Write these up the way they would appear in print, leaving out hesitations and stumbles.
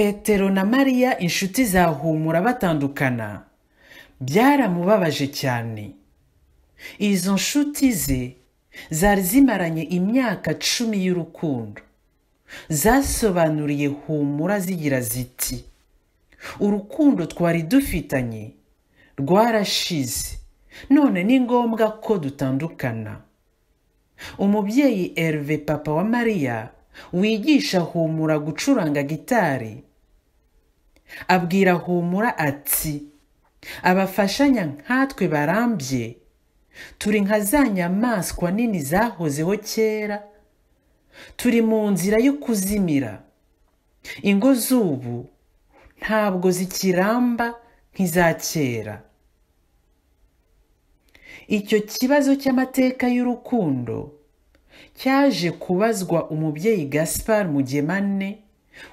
Petero na Mariya inshuti za Humura batandukana byaramubabaje cyane. Izo nshuti ze zari zimaranye imyaka 10 y'urukundo. Zasobanuriye Humura zigira ziti, urukundo twari dufitanye rwarashize, none ni ngombwa ko dutandukana. Umubyeyi Herve, papa wa Mariya, wigisha Humura gucuranga gitari, abwira Humura ati, abafashanya nkatwe barambye, turi nka za nyamaswa nini zahozeho kera, turi mu nzira yo kuzimira. Ingo z'ubu ntabwo zikiramba nk'iza kera. Icyo kibazo cy'amateka y'urukundo cyaje kubazwa umubyeyi Gaspard Mugemane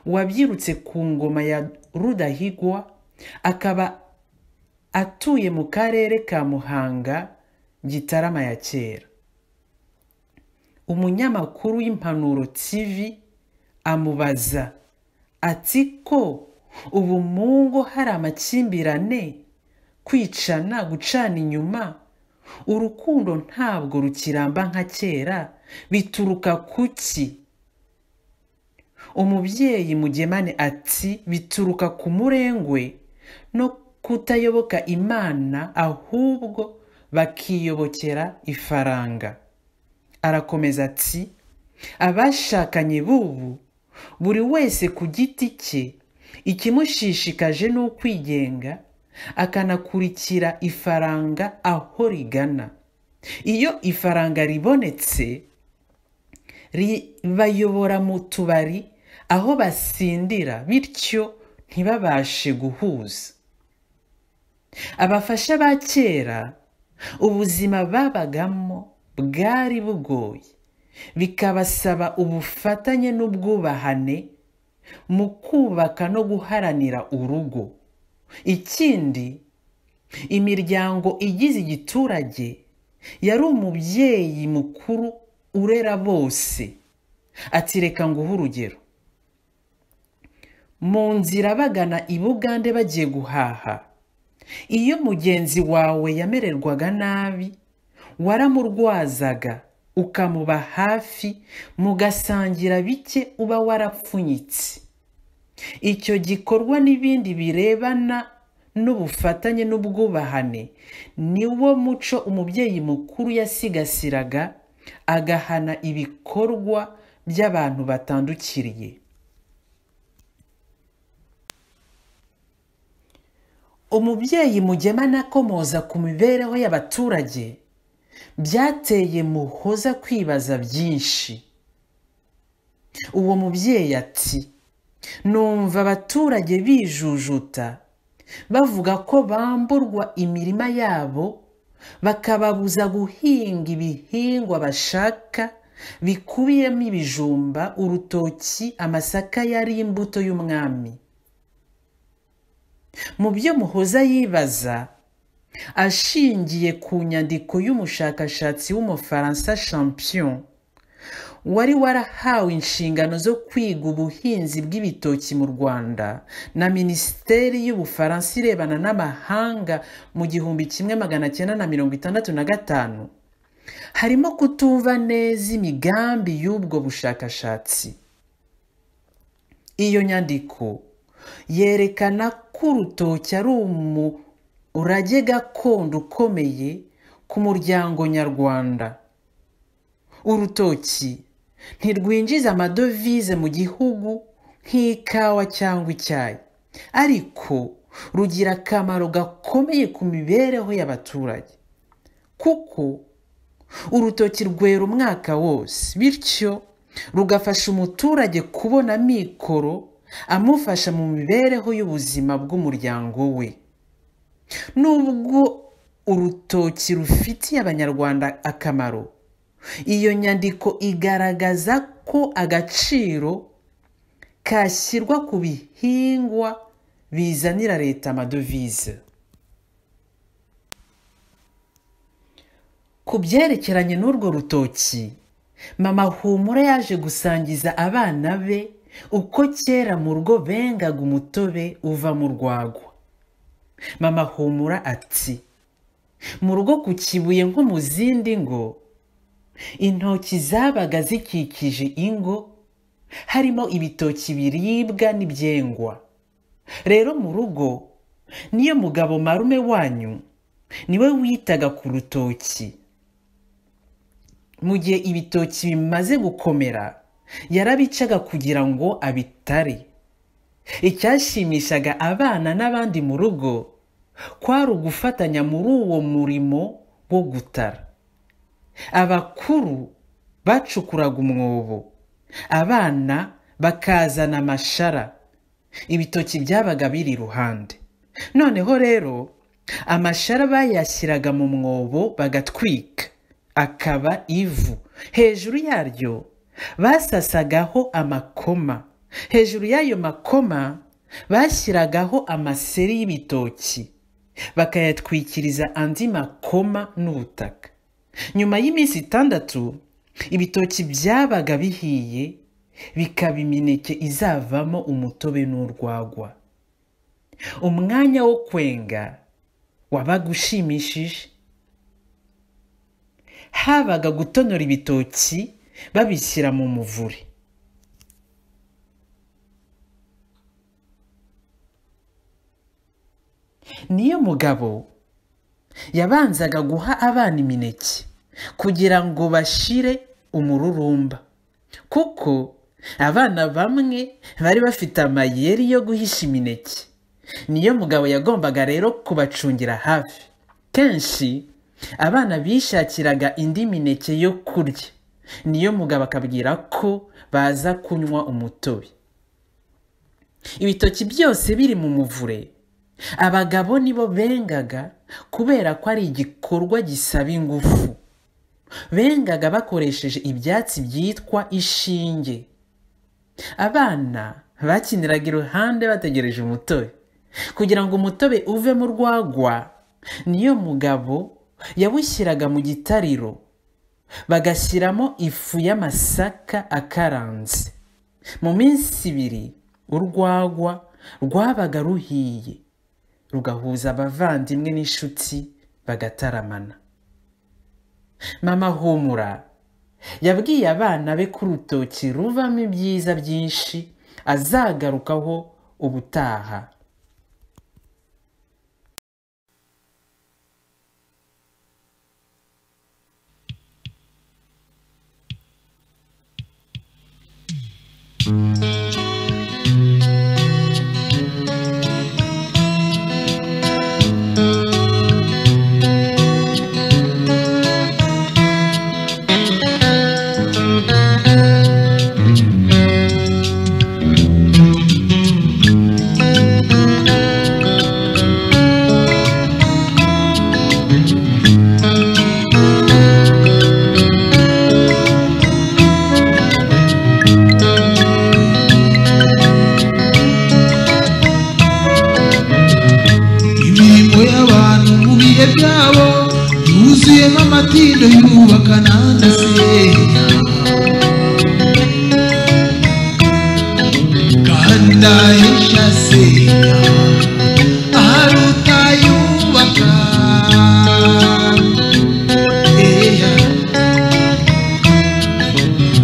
wabyirutse ku ngoma ya Rudahigwa, akaba atuye mu karere ka Muhanga, Gitarama ya kera. Umunyamakuru w'Impanuro TV amubaza ati ko ubu mu ngo hari amakimbirane, kwicana, gucana inyuma, urukundo ntabwo rukiramba nka kera, bituruka kuki? Umubyeyi Mugemane ati, bituruka ku murengwe no kutayoboka Imana, ahubwo bakiyobokera ifaranga. Arakomeza ati, abashakanye bubu buri wese ku giti cye, ikimushishikaje ni ukwigenga, akanakurikira ifaranga aho rigana. Iyo ifaranga ribonetse, ribayobora mu tubari aho basindira, bityo ntibabashe guhuza. Abafasha ba kera ubuzima babagamo bwari bugoye, bikabasaba ubufatanye n'ubwubahane mu kubaka no guharanira urugo. Ikindi, imiryango igize igiturage yari umubyeyi mukuru urera bose. Ati, reka nguhe urugero. Mu nzira bagana i Bugande bagiye guhaha, iyo mugenzi wawe yamererwaga nabi, waramurwazaga, ukamuba hafi, mugasangira bike uba warapfunyitse. Icyo gikorwa n'ibindi birebana n'ubufatanye n'ubwubahane niwo muco umubyeyi mukuru yasigasiraga, agahana ibikorwa by'abantu batandukiriye. Umubyeyi Mugemane akomoza ku mibereho y'abaturage byateye Muhoza kwibaza byinshi. Uwo mubyeyi ati, numva abaturage bijujuta bavuga ko bamburwa imirima yabo, bakababuza guhinga ibihingwa bashaka bikubiyemo ibijumba, urutoki, amasaka yari imbuto y'umwami. Mu byo Muhoza yibaza, ashingiye ku nyandiko y'umushakashatsi w'Umufaransa Champion, wari warahawe inshingano zo kwiga ubuhinzi bw'ibitoki mu Rwanda na Minisiteri y'Ubufaransa irebana n'amahanga mu 1965, harimo kutumva neza imigambi y'ubwo bushakashatsi. Iyo nyandiko yerekana ko urutoki ari umurage gakondo ukomeye ku muryango nyarwanda. Urutoki ntirwinjiza amadovize mu gihugu nk'ikawa cyangwa icyayi, ariko rugira akamaro gakomeye ku mibereho y'abaturage, kuko urutoki rwera umwaka wose, bityo rugafasha umuturage kubona amikoro amufasha mu mibereho y'ubuzima bw'umuryango we. Nubwo urutoki rufitiye abanyarwanda akamaro, iyo nyandiko igaragaza ko agaciro kashyirwa ku bihingwa bizanira leta amadovize. Ku byerekeranye n'urwo rutoki, Mama Humura yaje gusangiza abana be uko kera mu rugo bengaga umutobe uva mu rwagwa. Mama Humura ati, mu rugo ku Kibuye nko mu zindi ngo, intoki zabaga zikikije ingo, harimo ibitoki biribwa n'ibyengwa. Rero mu rugo, niyo mugabo marume wanyu, niwe witaga ku rutoki. Mu gihe ibitoki bimaze gukomera, yarabicaga kugira ngo abitare. Icyashimishaga abana n'abandi mu rugo kwari ugufatanya muri uwo murimo wo gutara. Abakuru bacukuraga umwobo, abana bakazana amashara, ibitoki byabaga biri iruhande. Noneho rero amashara bayashyiraga mu mwobo bagatwika, akaba ivu. Hejuru yaryo basasagaho amakoma. Hejuru y'ayo makoma bashyiragaho amaseri y'ibitoki, bakayatwikiriza andi makoma n'ubutaka. Nyuma y'iminsi 6 ibitoki byabaga bihiye, bikaba imineke izavamo umutobe n'urwagwa. Umwanya wo kwenga wabaga ushimishije. Habaga gutonora ibitoki babishyira mu muvure. Niyo mugabo yabanzaga guha abana imineke kugira ngo bashire umururumba, kuko abana bamwe bari bafite amayeri yo guhisha imineke. Niyo mugabo yagombaga rero kubacungira hafi. Kenshi abana bishakiraga indi mineke yo kurya. Niyo mugabo akabwira ko baza kunywa umutobe. Ibitoki byose biri mu muvure, abagabo nibo bengaga kubera ko ari igikorwa gisaba ingufu. Bengaga bakoresheje ibyatsi byitwa ishinge. Abana bakiniraga iruhande bategereje umutobe. Kugira ngo umutobe uve mu rwagwa, niyo mugabo yawushyiraga mu gitariro, bagashyiramo ifu y'amasaka akaranze. Mu minsi 2 urwagwa rwabaga ruhiye, rugahuza abavandimwe n'inshuti bagataramana. Mama Humura yabwiye abana be ko urutoki ruvamo ibyiza byinshi azagarukaho ubutaha. Amatindo yubaka nandasenya, kanda ishasenya aharuta yubaka.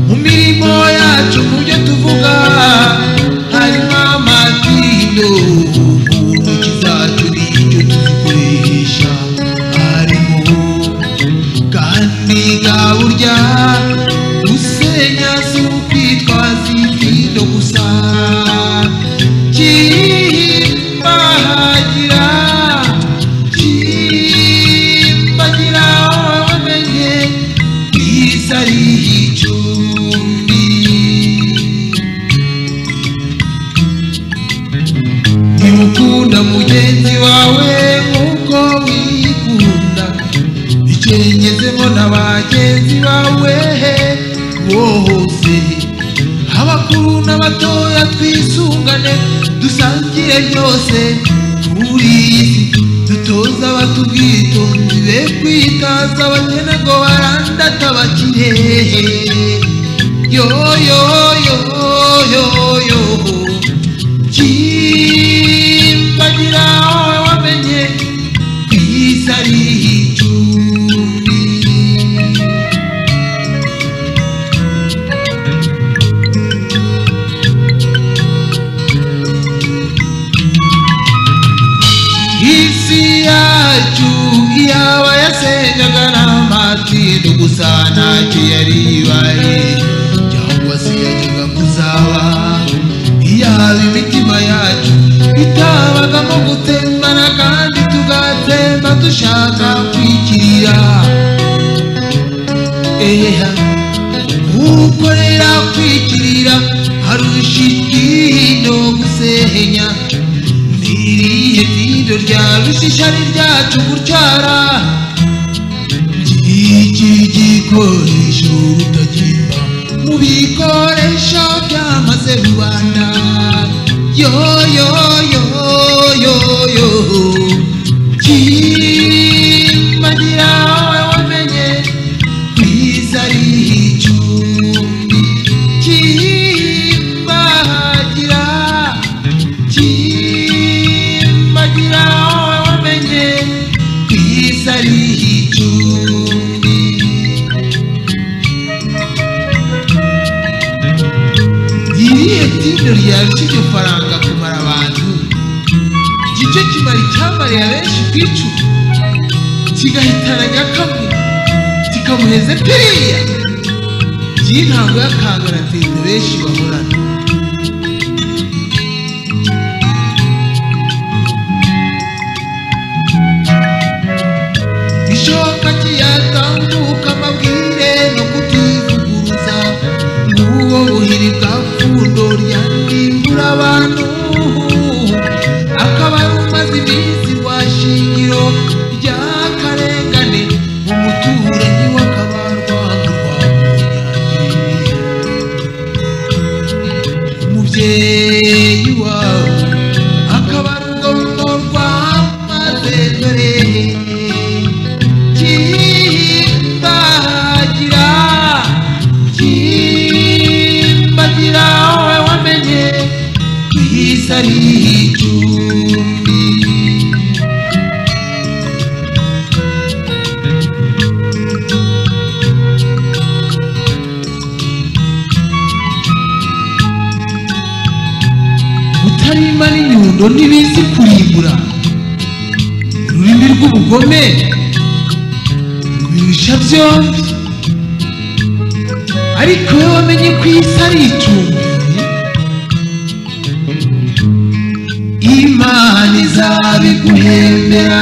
Mu mirimo yacu mu byo tuvuga harimo amatindo, mu ntoki zacu n'icyo tuzikoresha harimo. Kandiga burya usenya si ukwitwaza itindo gusa, kimbagira wamenye kwisa ari icumbi. Nimukunda mugenzi wawe nk'uko wikunda, icyengezemo n'abagenzi bawe bose. Abakuru n'abatoya twisungane, dusangire byose kuri iyi si. Dutoza abatubwitonzi be kwitaza abakene ngo barandata abakire. yo yo yo yo yo Chimbagira wamenye kwisari icumbi isi yacu iyaba yasengaga n'amatindo gusa ntacyo yari ibaye cyangwa se yajyaga kuzaba iyaba imitima yacu itabagamo gutembana kandi tugatemba dushaka kwikirira ukorera kwikirira harusha itindo gusenya niriye tindo ryarusha ishari ryacu gutyara iki gikoresho rutagimba mu bikoresho byamaze rubanda yo yo yo yo yo Chimbagira wamenye kwisari icumbi Chimbagira wamenye kwisari icumbi iriye tindo ryarusha faranga kumara abantu igice kimara icyamariye abenshi kwicu kigahitana nyakamwe kikamuheze piriya by'intango y'akangaratende benshi bahorana ishoka kiyatambuka amabwire no kutivuguruza n'uwo buhiri bwa pfundo ryandimbura abantu akaba ari umaze iminsi rwashingiro ry'akarengane umuturanyi w'akabarwa umubyeyi wawe akaba ari urwo rwamaze dore Chimbagira wamenye kwisari icumbi utarima n'inyundo ntibizi kurimbura ururimi rw'ubugome rubirusha byombi ariko we wamenye ko isi ari icumbi Imana izabiguhembera